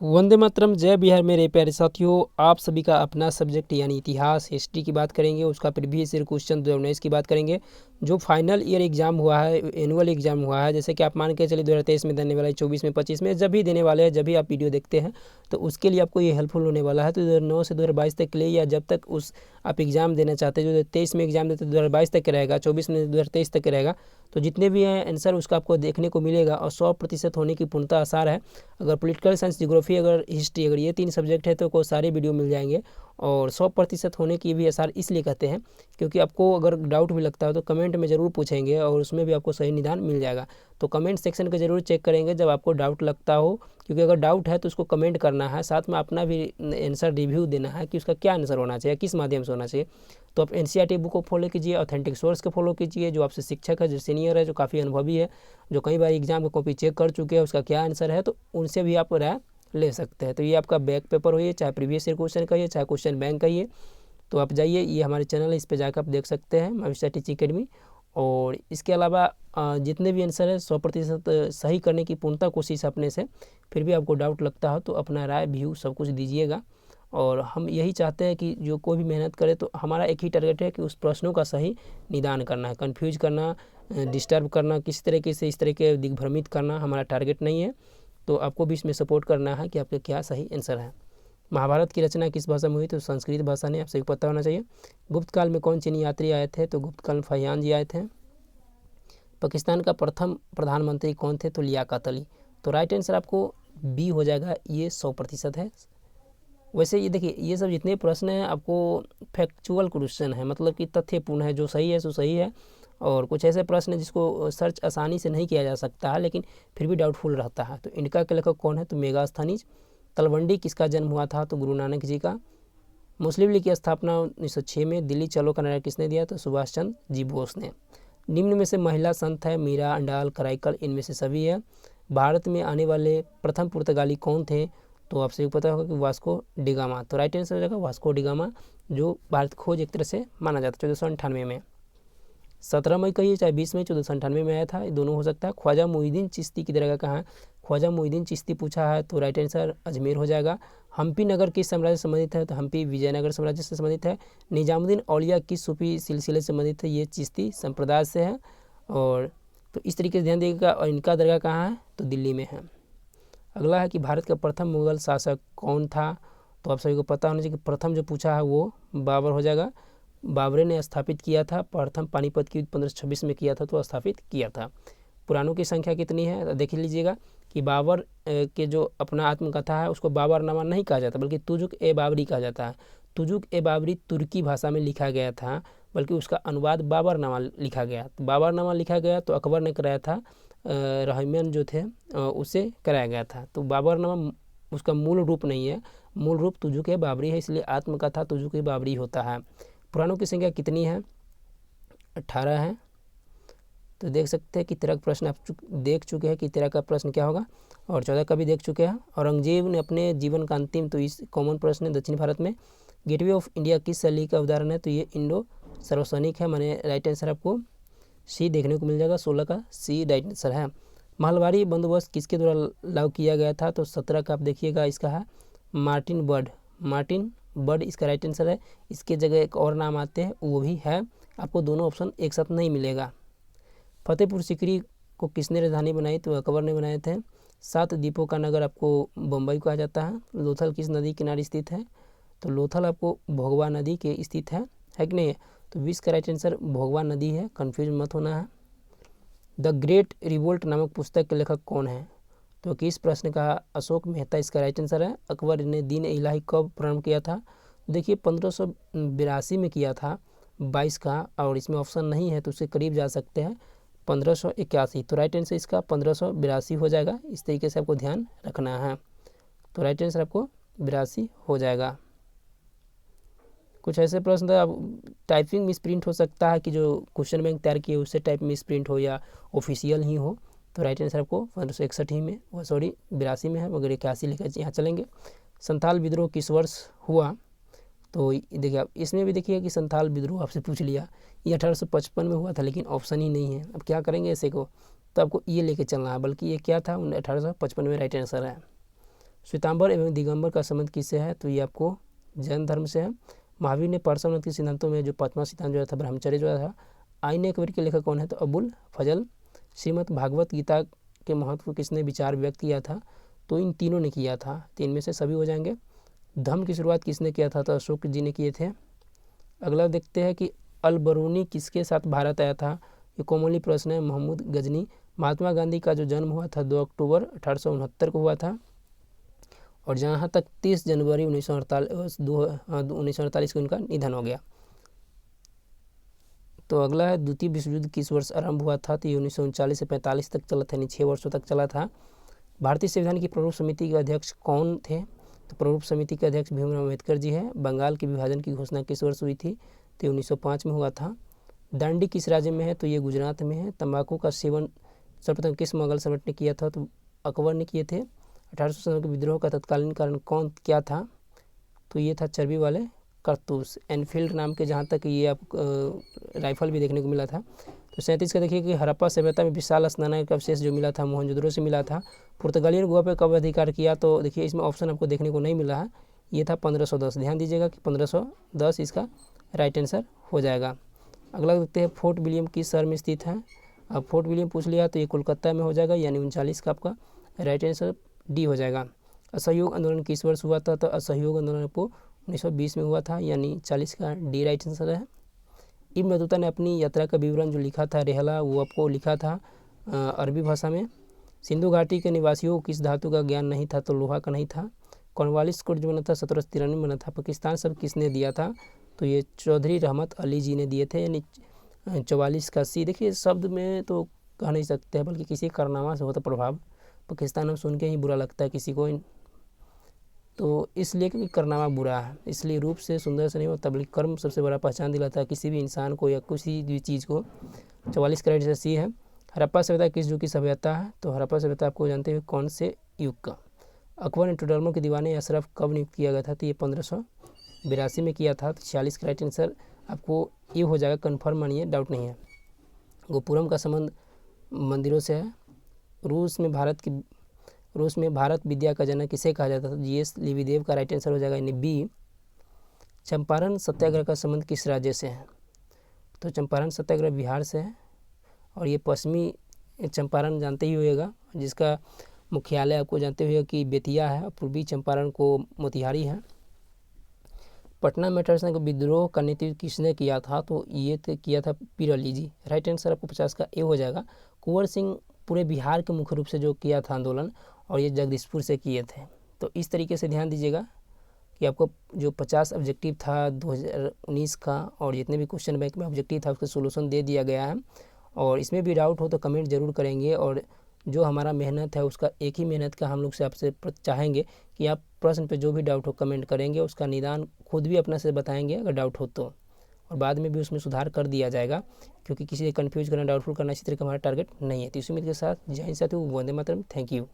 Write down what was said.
वंदे मातरम, जय बिहार। मेरे प्यारे साथियों, आप सभी का अपना सब्जेक्ट यानी इतिहास हिस्ट्री की बात करेंगे। उसका प्रीवियस ईयर क्वेश्चन 2019 की बात करेंगे। जो फाइनल ईयर एग्जाम हुआ है, एनुअल एग्जाम हुआ है, जैसे कि आप मान के चलिए 2023 में देने वाला है, 24 में, 25 में, जब भी देने वाले हैं, जब भी आप वीडियो देखते हैं तो उसके लिए आपको ये हेल्पफुल होने वाला है। तो 2009 से 2022 तक के लिए, या जब तक उस आप एग्ज़ाम देना चाहते हैं, जो 23 में एग्जाम देते 2022 तक का रहेगा, 24 में 2023 तक का रहेगा, तो जितने भी हैं आंसर उसका आपको देखने को मिलेगा और 100% होने की पूर्णतः आसार है। अगर पॉलिटिकल साइंस, ज्योग्राफी, अगर हिस्ट्री, अगर ये 3 सब्जेक्ट है तो को सारे वीडियो मिल जाएंगे। और 100% होने की भी आसार इसलिए कहते हैं क्योंकि आपको अगर डाउट भी लगता है तो कमेंट में ज़रूर पूछेंगे और उसमें भी आपको सही निदान मिल जाएगा। तो कमेंट सेक्शन का ज़रूर चेक करेंगे जब आपको डाउट लगता हो, क्योंकि अगर डाउट है तो उसको कमेंट करना है, साथ में अपना भी आंसर रिव्यू देना है कि उसका क्या आंसर होना चाहिए, किस माध्यम से होना चाहिए। तो आप एनसीईआरटी बुक को फॉलो कीजिए, ऑथेंटिक सोर्स को फॉलो कीजिए, जो आपसे शिक्षक है, जो सीनियर है, जो काफ़ी अनुभवी है, जो कई बार एग्जाम की कॉपी चेक कर चुके हैं, उसका क्या आंसर है, तो उनसे भी आप राय ले सकते हैं। तो ये आपका बैक पेपर होइए, चाहे प्रीवियस ईयर क्वेश्चन कहिए, चाहे क्वेश्चन बैंक कहिए, तो आप जाइए, ये हमारे चैनल है, इस पर जाकर आप देख सकते हैं, भविष्य टीचिंग अकेडमी। और इसके अलावा जितने भी आंसर है 100% सही करने की पूर्णतः कोशिश अपने से। फिर भी आपको डाउट लगता हो तो अपना राय व्यू सब कुछ दीजिएगा। और हम यही चाहते हैं कि जो कोई भी मेहनत करे तो हमारा एक ही टारगेट है कि उस प्रश्नों का सही निदान करना है। कन्फ्यूज करना, डिस्टर्ब करना, किसी तरीके से इस तरह के दिग्भ्रमित करना हमारा टारगेट नहीं है। तो आपको भी इसमें सपोर्ट करना है कि आपके क्या सही आंसर है। महाभारत की रचना किस भाषा में हुई? तो संस्कृत भाषा ने, आप सभी को पता होना चाहिए। गुप्त काल में कौन चीनी यात्री आए थे? तो गुप्त काल में फाहियान जी आए थे। पाकिस्तान का प्रथम प्रधानमंत्री कौन थे? तो लियाकत अली। तो राइट आंसर आपको बी हो जाएगा, ये 100% है। वैसे ये देखिए, ये सब जितने प्रश्न हैं आपको फैक्चुअल क्वेश्चन है, मतलब कि तथ्यपूर्ण है, जो सही है सो सही है। और कुछ ऐसे प्रश्न हैं जिसको सर्च आसानी से नहीं किया जा सकता है लेकिन फिर भी डाउटफुल रहता है। तो इनका के लेखक कौन है? तो मेगास्थनीज। तलवंडी किसका जन्म हुआ था? तो गुरु नानक जी का। मुस्लिम लीग की स्थापना 1906 में। दिल्ली चलो का नारा किसने दिया? तो सुभाष चंद्र जी बोस ने। निम्न में से महिला संत है? मीरा, अंडाल, कराइकल, इनमें से सभी है। भारत में आने वाले प्रथम पुर्तगाली कौन थे? तो आपसे पता होगा कि वास्को डिगामा। तो राइट आंसर हो जाएगा वास्को डिगामा, जो भारत खोज एक तरह से माना जाता है 1498 में। 17 मई कहिए चाहे 20 मई 1498 में आया था, ये दोनों हो सकता है। ख्वाजा मोइनुद्दीन चिश्ती की दरगाह कहाँ है? ख्वाजा मोइनुद्दीन चिश्ती पूछा है तो राइट आंसर अजमेर हो जाएगा। हम्पी नगर किस साम्राज्य से संबंधित है? तो हम्पी विजयनगर साम्राज्य से संबंधित है। निजामुद्दीन औलिया किस सूफी सिलसिले से संबंधित है? ये चिश्ती संप्रदाय से है। और तो इस तरीके से ध्यान देगा। और इनका दरगाह कहाँ है? तो दिल्ली में है। अगला है कि भारत का प्रथम मुगल शासक कौन था? तो आप सभी को पता होना चाहिए कि प्रथम जो पूछा है वो बाबर हो जाएगा। बाबरे ने स्थापित किया था। प्रथम पानीपत की युद्ध 1526 में किया था, तो स्थापित किया था। पुराणों की संख्या कितनी है? देख लीजिएगा कि बाबर के जो अपना आत्मकथा है उसको बाबरनामा नहीं कहा जाता बल्कि तुजुक ए बाबरी कहा जाता है। तुजुक ए बाबरी तुर्की भाषा में लिखा गया था, बल्कि उसका अनुवाद बाबरनामा लिखा गया। तो बाबरनामा लिखा गया तो अकबर ने कराया था, रहमान जो थे उसे कराया गया था। तो बाबरनामा उसका मूल रूप नहीं है, मूल रूप तुजुक ए बाबरी है, इसलिए आत्मकथा तुजुक ए बाबरी होता है। पुराणों की संख्या कितनी है? 18 है। तो देख सकते हैं कि 13 का प्रश्न आप देख चुके हैं कि 13 का प्रश्न क्या होगा, और 14 का भी देख चुके हैं। औरंगजेब ने अपने जीवन का अंतिम, तो इस कॉमन प्रश्न है दक्षिण भारत में। गेटवे ऑफ इंडिया किस शैली का उदाहरण है? तो ये इंडो सर्वसैनिक है, माने राइट आंसर आपको सी देखने को मिल जाएगा। 16 का सी राइट आंसर है। महलवारी बंदोबस्त किसके द्वारा लागू किया गया था? तो 17 का आप देखिएगा इसका है मार्टिन बर्ड। मार्टिन बर्ड इसका राइट आंसर है। इसके जगह एक और नाम आते हैं वो भी है, आपको दोनों ऑप्शन एक साथ नहीं मिलेगा। फतेहपुर सीकरी को किसने राजधानी बनाई? तो अकबर ने बनाए थे। 7 द्वीपों का नगर आपको बम्बई कहा जाता है। लोथल किस नदी किनारे स्थित है? तो लोथल आपको भोगवा नदी के स्थित है कि नहीं? तो 20 का राइट आंसर भोगवा नदी है, कन्फ्यूज मत होना है। द ग्रेट रिवोल्ट नामक पुस्तक के लेखक कौन है? तो किस प्रश्न का? अशोक मेहता इसका राइट आंसर है। अकबर ने दीन इलाही कब प्रारंभ किया था? देखिए 1582 में किया था, 22 का, और इसमें ऑप्शन नहीं है तो उसके करीब जा सकते हैं 1581। तो राइट आंसर इसका 1582 हो जाएगा। इस तरीके से आपको ध्यान रखना है। तो राइट आंसर आपको 82 हो जाएगा। कुछ ऐसे प्रश्न अब टाइपिंग मिसप्रिंट हो सकता है कि जो क्वेश्चन बैंक तैयार किए उससे टाइप मिसप्रिंट हो या ऑफिशियल ही हो। तो राइट आंसर आपको 1561 ही में, वो सॉरी 82 में है, मगर 81 लेकर यहाँ चलेंगे। संथाल विद्रोह किस वर्ष हुआ? तो देखिए आप इसमें भी देखिए कि संथाल विद्रोह आपसे पूछ लिया, ये 1855 में हुआ था, लेकिन ऑप्शन ही नहीं है। अब क्या करेंगे ऐसे को? तो आपको ये लेके चलना है, बल्कि ये क्या था 1855 में राइट आंसर है। श्वेतांबर एवं दिगंबर का संबंध किससे है, तो ये आपको जैन धर्म से है। महावीर ने पार्श्वनाथ के सिद्धांतों में जो पांचवा सिद्धांत जो था ब्रह्मचर्य जो था। आईने कबीर के लेखक कौन है, तो अबुल फजल। श्रीमद् भागवत गीता के महत्व को किसने विचार व्यक्त किया था, तो इन तीनों ने किया था, तीन में से सभी हो जाएंगे। धम्म की शुरुआत किसने किया था, तो अशोक जी ने किए थे। अगला देखते हैं कि अल बरूनी किसके साथ भारत आया था, ये कॉमनली प्रश्न है, महमूद गजनी। महात्मा गांधी का जो जन्म हुआ था 2 अक्टूबर 1869 को हुआ था, और जहाँ तक 30 जनवरी 1948 को इनका निधन हो गया। तो अगला है द्वितीय विश्व युद्ध किस वर्ष आरंभ हुआ था, तो ये 1939 से 45 तक चला था, यानी 6 वर्षों तक चला था। भारतीय संविधान की प्रारूप समिति के अध्यक्ष कौन थे, तो प्रारूप समिति के अध्यक्ष भीमराव अम्बेडकर जी हैं। बंगाल के विभाजन की घोषणा किस वर्ष हुई थी, तो 1905 में हुआ था। दांडी किस राज्य में है, तो ये गुजरात में है। तंबाकू का सेवन सर्वप्रथम किस मुगल सम्राट ने किया था, तो अकबर ने किए थे। 1800 के विद्रोह का तत्कालीन कारण क्या था, तो ये था चर्बी वाले कारतूस। एनफील्ड नाम के जहाँ तक ये आप राइफल भी देखने को मिला था। तो 37 का देखिए कि हड़प्पा सभ्यता में विशाल स्नानक का अवशेष जो मिला था मोहनजोदड़ो से मिला था। पुर्तगालियों ने गोवा पर कब अधिकार किया, तो देखिए इसमें ऑप्शन आपको देखने को नहीं मिला है, ये था 1510। ध्यान दीजिएगा कि 1510 इसका राइट आंसर हो जाएगा। अगला देखते हैं फोर्ट विलियम किस शहर में स्थित है। अब फोर्ट विलियम पूछ लिया तो ये कोलकाता में हो जाएगा, यानी 39 का आपका राइट आंसर डी हो जाएगा। असहयोग आंदोलन किस वर्ष हुआ था, तो असहयोग आंदोलन आपको 1920 में हुआ था, यानी 40 का डी राइट आंसर है। इब्न बतूता ने अपनी यात्रा का विवरण जो लिखा था रेहला, वो आपको लिखा था अरबी भाषा में। सिंधु घाटी के निवासियों को किस धातु का ज्ञान नहीं था, तो लोहा का नहीं था। कॉर्नवालिस कोड जो बना था 1793 में बना था। पाकिस्तान सब किसने दिया था, तो ये चौधरी रहमत अली जी ने दिए थे, यानी 44 का सी। देखिए शब्द में तो कह नहीं सकते हैं, बल्कि किसी कारनामा से होता प्रभाव। पाकिस्तान हम सुन के ही बुरा लगता है किसी को, तो इसलिए क्योंकि कारनामा बुरा है, इसलिए रूप से सुंदर से नहीं होता, बल्कि कर्म सबसे बड़ा पहचान दिलाता है किसी भी इंसान को या किसी भी चीज़ को। 44 का राइट आंसर सी है। हड़प्पा सभ्यता किस युग की सभ्यता है, तो हड़प्पा सभ्यता आपको जानते हुए कौन से युग का। अकबर ने टोडरमल के दीवाने अशरफ कब नियुक्त किया गया था, तो ये 1582 में किया था। तो 46 का राइट आंसर आपको ये हो जाएगा, कन्फर्म मानिए, डाउट नहीं है। गोपुरम का संबंध मंदिरों से है। रूस में भारत विद्या का जनक किसे कहा जाता था, जीएस लिविदेव का राइट आंसर हो जाएगा, यानी बी। चंपारण सत्याग्रह का संबंध किस राज्य से है, तो चंपारण सत्याग्रह बिहार से है, और ये पश्चिमी चंपारण जानते ही होगा, जिसका मुख्यालय आपको जानते हुए कि बेतिया है, पूर्वी चंपारण को मोतिहारी है। पटना मेटर्स का विद्रोह का नेतृत्व किसने किया था, तो ये किया था पीर अली जी। राइट आंसर आपको 50 का ए हो जाएगा। कुंवर सिंह पूरे बिहार के मुख्य रूप से जो किया था आंदोलन, और ये जगदीशपुर से किए थे। तो इस तरीके से ध्यान दीजिएगा कि आपको जो 50 ऑब्जेक्टिव था 2019 का, और जितने भी क्वेश्चन बैंक में ऑब्जेक्टिव था उसका सोल्यूशन दे दिया गया है। और इसमें भी डाउट हो तो कमेंट जरूर करेंगे, और जो हमारा मेहनत है उसका एक ही मेहनत का हम लोग से आपसे चाहेंगे कि आप प्रश्न पे जो भी डाउट हो कमेंट करेंगे, उसका निदान खुद भी अपना से बताएंगे अगर डाउट हो तो, और बाद में भी उसमें सुधार कर दिया जाएगा, क्योंकि किसी से कन्फ्यूज करना, डाउटफुल करना इसी तरह का हमारा टारगेट नहीं है। तो इसी उम्मीद के साथ जय हिंद साथियों, वंदे मातरम, थैंक यू।